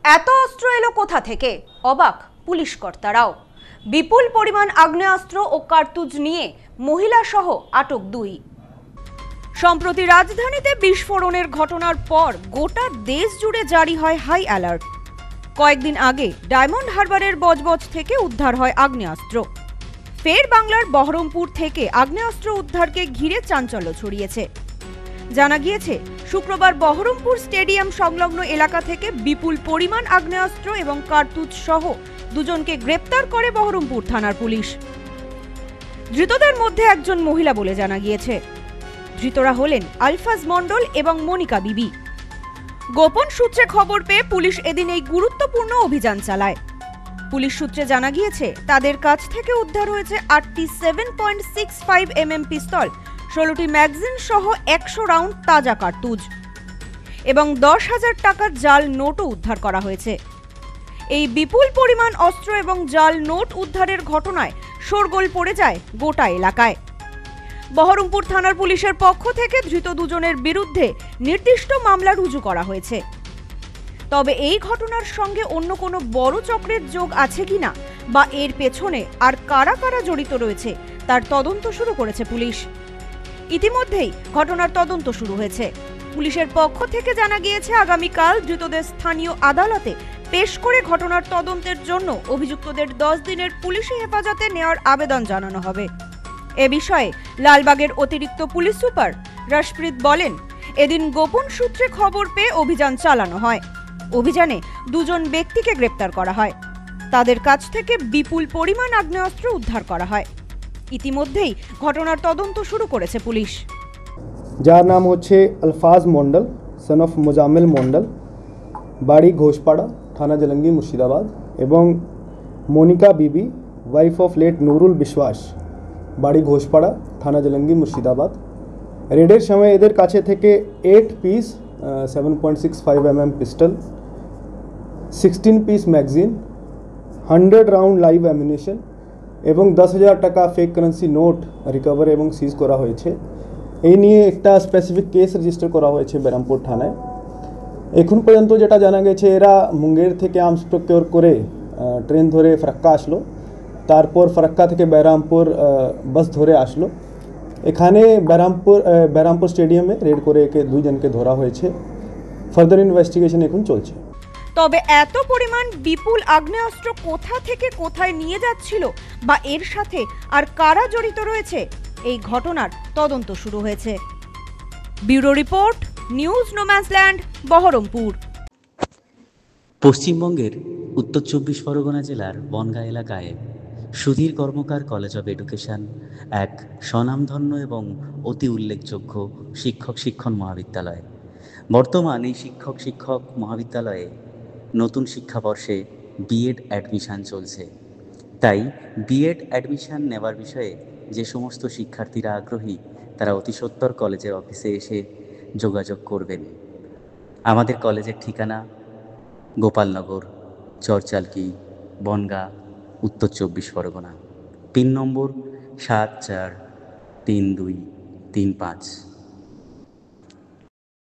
এত অস্ত্র এলো কোথা থেকে? অবাক পুলিশ কর্তারাও। বিপুল পরিমাণ আগ্নেয়াস্ত্র ও কার্তুজ নিয়ে মহিলা সহ আটক 2। সম্প্রতি রাজধানীতে বিস্ফোরণের ঘটনার পর গোটা দেশ জুড়ে জারি হয় হাই অ্যালার্ট। কয়েকদিন আগে ডায়মন্ড হারবারের বজবজ থেকে উদ্ধার হয় আগ্নেয়াস্ত্র। ফের বাংলার বহরমপুর থেকে আগ্নেয়াস্ত্র উদ্ধারকে ঘিরে চাঞ্চল্য ছড়িয়েছে। জানা গিয়েছে, শুক্রবার বহরমপুর স্টেডিয়াম সংলগ্ন এলাকা থেকে বিপুল পরিমাণ আগ্নেয়াস্ত্র এবং কার্তুজ সহ 2 জনকে গ্রেপ্তার করে বহরমপুর থানার পুলিশ। ধৃতদের মধ্যে একজন মহিলা বলে জানা গিয়েছে। ধৃতরা হলেন আলফাজ মণ্ডল এবং মনিকা বিবি। গোপন সূত্রে খবর পেয়ে পুলিশ এদিন এই গুরুত্বপূর্ণ অভিযান চালায়। পুলিশ সূত্রে জানা গিয়েছে, তাদের কাছ থেকে উদ্ধার হয়েছে 8টি 7.65 mm পিস্তল, 16টি ম্যাগাজিন সহ 100 রাউন্ড তাজা কার্তুজ এবং 10,000 টাকার জাল নোটও উদ্ধার করা হয়েছে। এই বিপুল পরিমাণ অস্ত্র এবং জাল নোট উদ্ধারের ঘটনায় শোরগোল পড়ে যায় গোটা এলাকায়। বহরমপুর থানার পুলিশের পক্ষ থেকে ধৃত 2 জনের বিরুদ্ধে নির্দিষ্ট মামলা রুজু করা হয়েছে। তবে এই ঘটনার সঙ্গে অন্য কোনো বড় চক্রের যোগ আছে কিনা বা এর পেছনে আর কারা কারা জড়িত রয়েছে তার তদন্ত শুরু করেছে পুলিশ। ইতিমধ্যেই ঘটনার তদন্ত শুরু হয়েছে। পুলিশের পক্ষ থেকে জানা গিয়েছে, আগামীকাল ধৃতদের স্থানীয় আদালতে পেশ করে ঘটনার তদন্তের জন্য অভিযুক্তদের 10 দিনের পুলিশি হেফাজতে নেওয়ার আবেদন জানানো হবে। এ বিষয়ে লালবাগের অতিরিক্ত পুলিশ সুপার রশপ্রীত বলেন, এদিন গোপন সূত্রে খবর পেয়ে অভিযান চালানো হয়। অভিযানে 2 জন ব্যক্তিকে গ্রেপ্তার করা হয়। তাদের কাছ থেকে বিপুল পরিমাণ আগ্নেয়াস্ত্র উদ্ধার করা হয়। ইতিমধ্যেই ঘটনার তদন্ত শুরু করেছে পুলিশ। যার নাম হচ্ছে আলফাজ মন্ডল, সন অফ মোজাম্মেল মন্ডল, বাড়ি ঘোষপাড়া, থানা জলঙ্গি, মুর্শিদাবাদ, এবং মনিকা বিবি, ওয়াইফ অফ লেট নুরুল বিশ্বাস, বাড়ি ঘোষপাড়া, থানা জলঙ্গি, মুর্শিদাবাদ। রেডের সময় এদের কাছে থেকে 8 piece 7.65 mm pistol, 16 piece magazine, 100 round live amination এবং 10,000 টাকা ফেক কারেন্সি নোট রিকভার এবং সিজ করা হয়েছে। এই নিয়ে একটা স্পেসিফিক কেস রেজিস্টার করা হয়েছে বেরামপুর থানায়। এখন পর্যন্ত যেটা জানা গেছে, এরা মুঙ্গের থেকে আর্মস প্রকিওর করে ট্রেন ধরে ফারাক্কা আসলো, তারপর ফারাক্কা থেকে বেরামপুর বাস ধরে আসলো। এখানে বেরামপুর স্টেডিয়ামে রেড করে একে 2 জনকে ধরা হয়েছে। ফার্দার ইনভেস্টিগেশন এখন চলছে। তবে এত পরিমাণ বিপুল আগ্নেয়াস্ত্র কোথা থেকে কোথায় নিয়ে যাচ্ছিল বা এর সাথে আর কারা জড়িত রয়েছে, এই ঘটনার তদন্ত শুরু হয়েছে। Bureau report, news no man's land, Baharampur. পশ্চিমবঙ্গের উত্তর 24 পরগনা জেলার বনগাঁ এলাকায় সুধীর কর্মকার কলেজ অব এডুকেশন এক স্বনামধন্য এবং অতি উল্লেখযোগ্য শিক্ষণ মহাবিদ্যালয়। বর্তমান এই শিক্ষক মহাবিদ্যালয়ে নতুন শিক্ষাবর্ষে বিএড অ্যাডমিশন চলছে। তাই বিএড অ্যাডমিশন নেওয়ার বিষয়ে যে সমস্ত শিক্ষার্থীরা আগ্রহী, তারা অতি সত্বর কলেজের অফিসে এসে যোগাযোগ করবেন। আমাদের কলেজের ঠিকানা গোপালনগর, চরচালকি, বনগাঁ, উত্তর 24 পরগনা। পিন নম্বর 743235।